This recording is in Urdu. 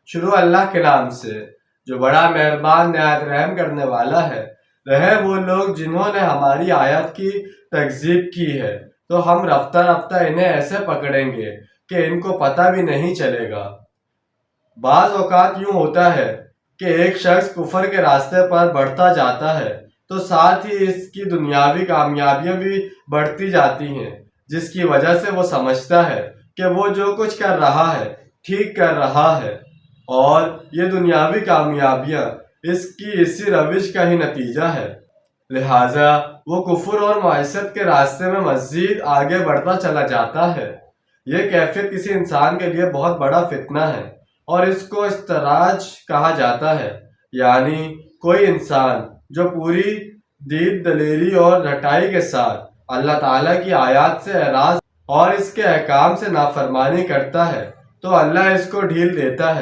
شروع اللہ کے نام سے جو بڑا مہربان نہایت رحم کرنے والا ہے۔ رہے وہ لوگ جنہوں نے ہماری آیت کی تکذیب کی ہے تو ہم رفتہ رفتہ انہیں ایسے پکڑیں گے کہ ان کو پتہ بھی نہیں چلے گا۔ بعض اوقات یوں ہوتا ہے کہ ایک شخص کفر کے راستے پر بڑھتا جاتا ہے تو ساتھ ہی اس کی دنیاوی کامیابیاں بھی بڑھتی جاتی ہیں، جس کی وجہ سے وہ سمجھتا ہے کہ وہ جو کچھ کر رہا ہے ٹھیک کر رہا ہے، اور یہ دنیاوی کامیابیاں اس کی اسی روش کا ہی نتیجہ ہے۔ لہٰذا وہ کفر اور معصیت کے راستے میں مزید آگے بڑھتا چلا جاتا ہے۔ یہ کیفیت کسی انسان کے لیے بہت بڑا فتنہ ہے اور اس کو استدراج کہا جاتا ہے، یعنی کوئی انسان جو پوری دید دلیری اور ڈٹائی کے ساتھ اللہ تعالیٰ کی آیات سے اعراض اور اس کے احکام سے نافرمانی کرتا ہے تو اللہ اس کو ڈھیل دیتا ہے۔